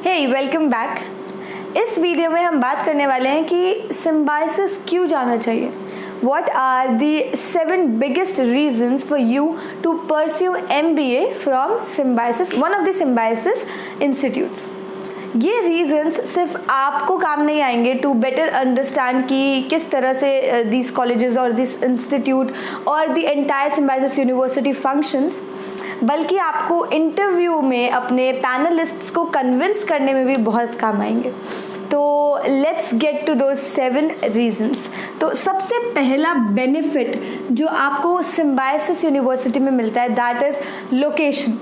हे welcome back. इस video में हम बात करने वाले हैं कि सिम्बायोसिस क्यों जाना चाहिए। What are the 7 biggest reasons for you to pursue MBA from Symbiosis, one of the Symbiosis institutes? ये रीजंस सिर्फ आपको काम नहीं आएंगे टू बेटर अंडरस्टैंड कि किस तरह से दिस कॉलेजेस और दिस इंस्टीट्यूट और the entire symbiosis university functions, बल्कि आपको इंटरव्यू में अपने पैनलिस्ट्स को कन्विंस करने में भी बहुत काम आएंगे। तो let's get to those 7 reasons. तो सबसे पहला बेनिफिट जो आपको सिम्बायोसिस यूनिवर्सिटी में मिलता है दैट इज लोकेशन।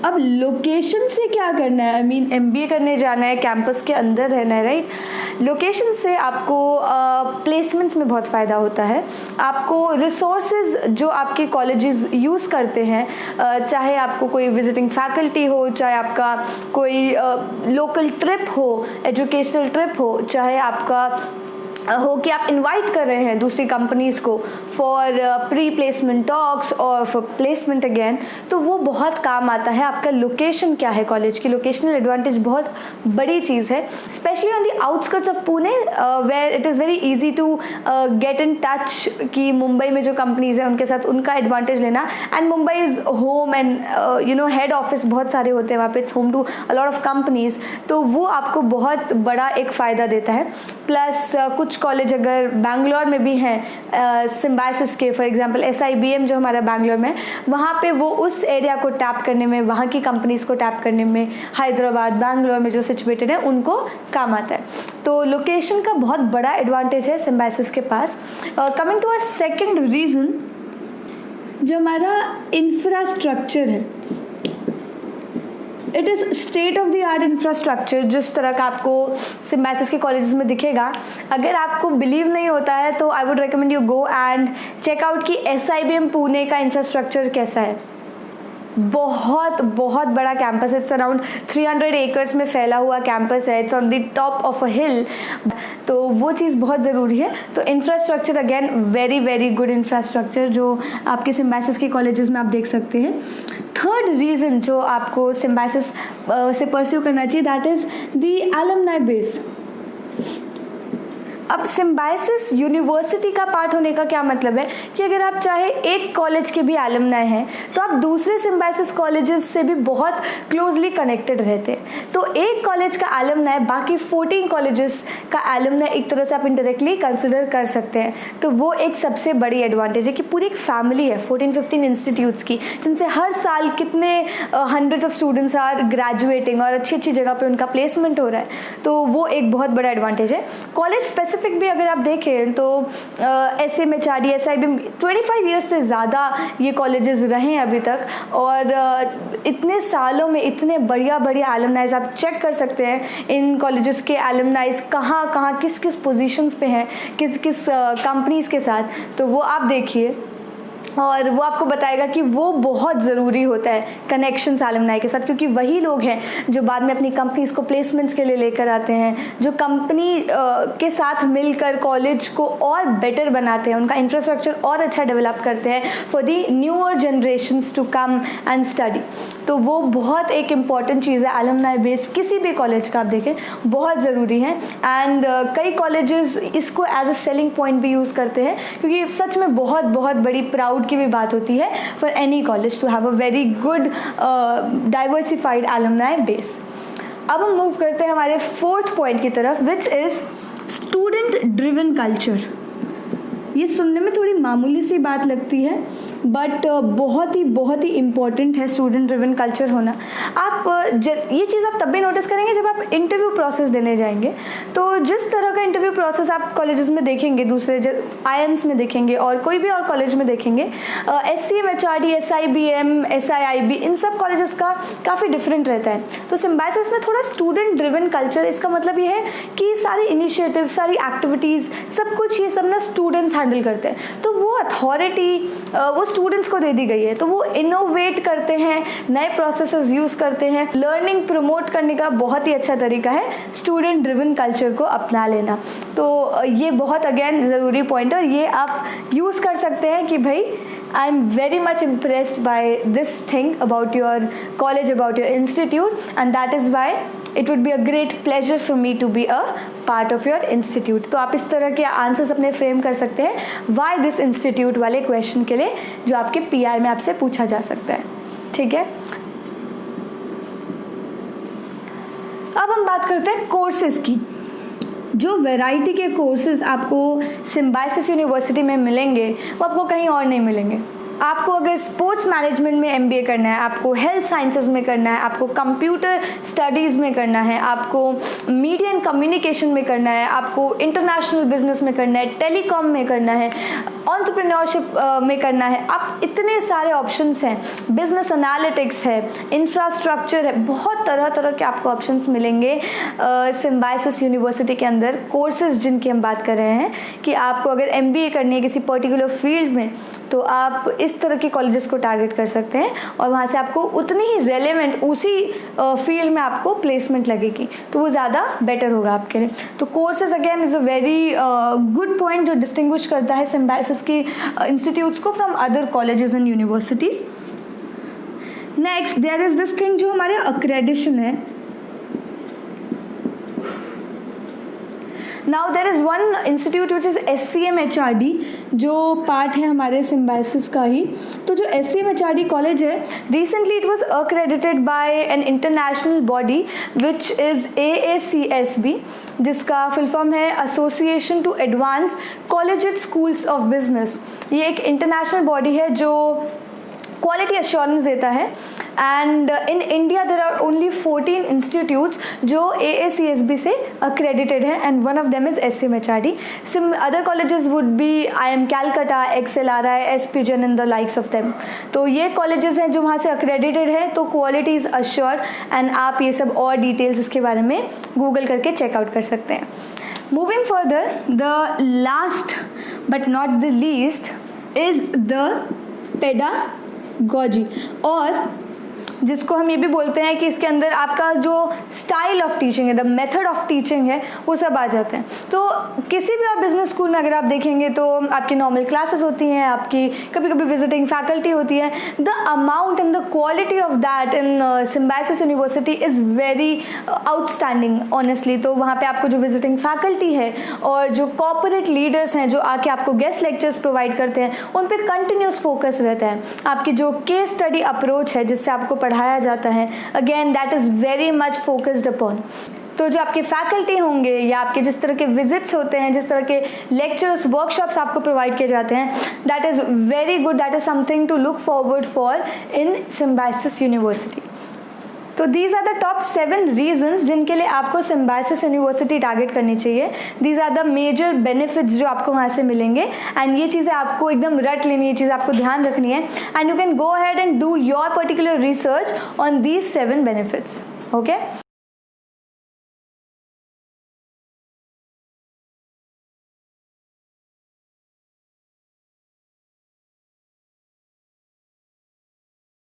अब लोकेशन से क्या करना है? MBA करने जाना है, कैंपस के अंदर रहना है, राइट? लोकेशन से आपको प्लेसमेंट्स में बहुत फ़ायदा होता है। आपको रिसोर्सेज जो आपके कॉलेजेस यूज़ करते हैं, चाहे आपको कोई विजिटिंग फैकल्टी हो, चाहे आपका कोई लोकल ट्रिप हो, एजुकेशनल ट्रिप हो, चाहे आपका हो कि आप इनवाइट कर रहे हैं दूसरी कंपनीज़ को फॉर प्री प्लेसमेंट टॉक्स और फॉर प्लेसमेंट अगेन, तो वो बहुत काम आता है। आपका लोकेशन क्या है, कॉलेज की लोकेशनल एडवांटेज बहुत बड़ी चीज़ है, specially on the outskirts of Pune where it is very easy to get in touch कि मुंबई में जो कंपनीज़ हैं उनके साथ उनका एडवांटेज लेना। And Mumbai is home and head office बहुत सारे होते हैं वहाँ पे, it's home to a lot of companies, तो वो आपको बहुत बड़ा एक फ़ायदा देता है। प्लस कुछ कॉलेज अगर बैंगलोर में भी हैं सिम्बायोसिस के, फॉर एग्जांपल SIBM जो हमारा बैंगलोर में, वहाँ पे वो उस एरिया को टैप करने में, वहाँ की कंपनीज़ को टैप करने में, हैदराबाद बैंगलोर में जो सिचुएटेड है उनको काम आता है। तो लोकेशन का बहुत बड़ा एडवांटेज है सिम्बायोसिस के पास। Coming to a second reason, जो हमारा इंफ्रास्ट्रक्चर है, it is state of the art infrastructure. जिस तरह का आपको सिम्बायोसिस के कॉलेजेस में दिखेगा, अगर आपको बिलीव नहीं होता है तो I would recommend you go and check out कि SIBM पुणे का इंफ्रास्ट्रक्चर कैसा है। बहुत बहुत बड़ा कैंपस है, इट्स अराउंड 300 एकर्स में फैला हुआ कैंपस है, it's on the top of a hill, तो वो चीज़ बहुत ज़रूरी है। तो infrastructure again very very good infrastructure जो आपके सिम्बायोसिस के कॉलेजेस में आप देख सकते हैं। थर्ड रीज़न जो आपको सिम्बायोसिस से परस्यू करना चाहिए that is the alumni base. अब सिम्बायोसिस यूनिवर्सिटी का पार्ट होने का क्या मतलब है कि अगर आप चाहे एक कॉलेज के भी एलुमनाई हैं तो आप दूसरे सिम्बायोसिस कॉलेजेस से भी बहुत क्लोजली कनेक्टेड रहते हैं। तो एक कॉलेज का एलुमनाई बाकी 14 कॉलेजेस का एलुमनाई एक तरह से आप इनडायरेक्टली कंसिडर कर सकते हैं। तो वो एक सबसे बड़ी एडवांटेज है कि पूरी एक फैमिली है 14-15 इंस्टीट्यूट्स की, जिनसे हर साल कितने hundreds of students are graduating और अच्छी अच्छी जगह पर उनका प्लेसमेंट हो रहा है। तो वो एक बहुत बड़ा एडवांटेज है। कॉलेज स्पेसिफिक भी अगर आप देखें तो SMHRD, SIBM 25 ईयर्स से ज़्यादा ये कॉलेजेस रहे हैं अभी तक, और इतने सालों में इतने बढ़िया एलुमनाइज आप चेक कर सकते हैं इन कॉलेजेस के एलुमनाइज कहाँ कहाँ किस किस पोजीशंस पे हैं, किस किस कंपनीज़ के साथ, तो वो आप देखिए और वो आपको बताएगा कि वो बहुत ज़रूरी होता है कनेक्शंस एलुमनाई के साथ, क्योंकि वही लोग हैं जो बाद में अपनी कंपनीज़ को प्लेसमेंट्स के लिए लेकर आते हैं, जो कंपनी के साथ मिलकर कॉलेज को और बेटर बनाते हैं, उनका इंफ्रास्ट्रक्चर और अच्छा डेवलप करते हैं for the newer generations to come and study. तो वो बहुत एक इम्पॉर्टेंट चीज़ है। एलुमनाई बेस किसी भी कॉलेज का आप देखें बहुत ज़रूरी है। एंड कई कॉलेजेस इसको एज अ सेलिंग पॉइंट भी यूज़ करते हैं, क्योंकि सच में बहुत बड़ी प्राउड की भी बात होती है for any college to have a very good diversified alumni base. अब हम मूव करते हैं हमारे फोर्थ पॉइंट की तरफ, which is student driven culture. ये सुनने में थोड़ी मामूली सी बात लगती है, बट बहुत ही इम्पॉर्टेंट है स्टूडेंट ड्रिवन कल्चर होना। आप ये चीज़ आप तब भी नोटिस करेंगे जब आप इंटरव्यू प्रोसेस देने जाएंगे। तो जिस तरह का इंटरव्यू प्रोसेस आप कॉलेजेस में देखेंगे, दूसरे IIMs में देखेंगे और कोई भी और कॉलेज में देखेंगे, SCM, SIBM, SIIB, इन सब कॉलेजेस का काफ़ी डिफरेंट रहता है। तो सिम्बायोसिस में थोड़ा स्टूडेंट ड्रिवन कल्चर, इसका मतलब ये है कि सारी इनिशिएटिव, सारी एक्टिविटीज़, सब कुछ ये सब ना स्टूडेंट्स हैंडल करते हैं। तो वो अथॉरिटी वो स्टूडेंट्स को दे दी गई है, तो वो इनोवेट करते हैं, नए प्रोसेसेस यूज़ करते हैं। लर्निंग प्रमोट करने का बहुत ही अच्छा तरीका है स्टूडेंट ड्रिवन कल्चर को अपना लेना। तो ये बहुत अगेन ज़रूरी पॉइंट है और ये आप यूज़ कर सकते हैं कि भाई I am very much impressed by this thing about your college, about your institute, and that is why it would be a great pleasure for me to be a part of your institute. तो आप इस तरह के answers अपने frame कर सकते हैं why this institute वाले क्वेश्चन के लिए, जो आपके PI में आपसे पूछा जा सकता है. ठीक है, अब हम बात करते हैं कोर्सेज की. जो वैरायटी के कोर्सेज आपको सिम्बायोसिस यूनिवर्सिटी में मिलेंगे वो आपको कहीं और नहीं मिलेंगे. आपको अगर स्पोर्ट्स मैनेजमेंट में MBA करना है, आपको हेल्थ साइंसेज में करना है, आपको कंप्यूटर स्टडीज़ में करना है, आपको मीडिया एंड कम्युनिकेशन में करना है, आपको इंटरनेशनल बिजनेस में करना है, टेलीकॉम में करना है, एंटरप्रेन्योरशिप में करना है, आप इतने सारे ऑप्शंस हैं, बिजनेस एनालिटिक्स है, इंफ्रास्ट्रक्चर है, बहुत तरह तरह के आपको ऑप्शंस मिलेंगे सिम्बायोसिस यूनिवर्सिटी के अंदर. कोर्सेज जिनकी हम बात कर रहे हैं कि आपको अगर MBA करनी है किसी पर्टिकुलर फील्ड में, तो आप इस तरह के कॉलेजेस को टारगेट कर सकते हैं और वहाँ से आपको उतनी ही रेलेवेंट उसी फील्ड में आपको प्लेसमेंट लगेगी, तो वो ज़्यादा बेटर होगा आपके लिए. तो courses again is a very good point जो डिस्टिंग्विश करता है सिम्बायोसिस की इंस्टीट्यूट्स को from other colleges and universities. Next there is this thing जो हमारे अक्रेडिशन है. Now there is one institute which is SCM-HRD, जो पार्ट है हमारे सिम्बायोसिस का ही. तो जो SCM-HRD कॉलेज है, recently it was accredited by an international body which is AACSB, जिसका फुल फॉर्म है association to advance collegiate schools of business. ये एक इंटरनेशनल बॉडी है जो क्वालिटी एश्योरेंस देता है. And in India there are only 14 institutes जो AACSB से अक्रेडिटेड है, and one of them is SCM-HRD. Other colleges would be IIM Calcutta, XLRI, SPGen and the likes of them. तो ये colleges हैं जो वहाँ से अक्रेडिटेड है, तो क्वालिटी इज़ अश्योर्ड. एंड आप ये सब और डिटेल्स इसके बारे में गूगल करके चेकआउट कर सकते हैं. Moving further, the last but not the least is the pedagogy, और जिसको हम ये भी बोलते हैं कि इसके अंदर आपका जो स्टाइल ऑफ टीचिंग है, द मेथड ऑफ टीचिंग है, वो सब आ जाते हैं. तो किसी भी आप बिजनेस स्कूल में अगर आप देखेंगे तो आपकी नॉर्मल क्लासेस होती हैं, आपकी कभी कभी विजिटिंग फैकल्टी होती है. The amount and the quality of that in Symbiosis university is very outstanding honestly. तो वहाँ पे आपको जो विजिटिंग फैकल्टी है और जो कॉर्पोरेट लीडर्स हैं जो आके आपको गेस्ट लेक्चर्स प्रोवाइड करते हैं, उन पर कंटिन्यूस फोकस रहता है. आपकी जो केस स्टडी अप्रोच है जिससे आपको पढ़ाया जाता है, again that is very much focused upon. तो जो आपके फैकल्टी होंगे या आपके जिस तरह के विजिट्स होते हैं, जिस तरह के लेक्चर्स, वर्कशॉप्स आपको प्रोवाइड किए जाते हैं, that is very good. That is something to look forward for in Symbiosis university. तो these are the top 7 reasons जिनके लिए आपको सिम्बायोसिस यूनिवर्सिटी टारगेट करनी चाहिए. These are the major benefits जो आपको वहाँ से मिलेंगे, एंड ये चीज़ें आपको एकदम रट लेनी है, ये चीज़ आपको ध्यान रखनी है. And you can go ahead and do your particular research on these 7 benefits. Okay.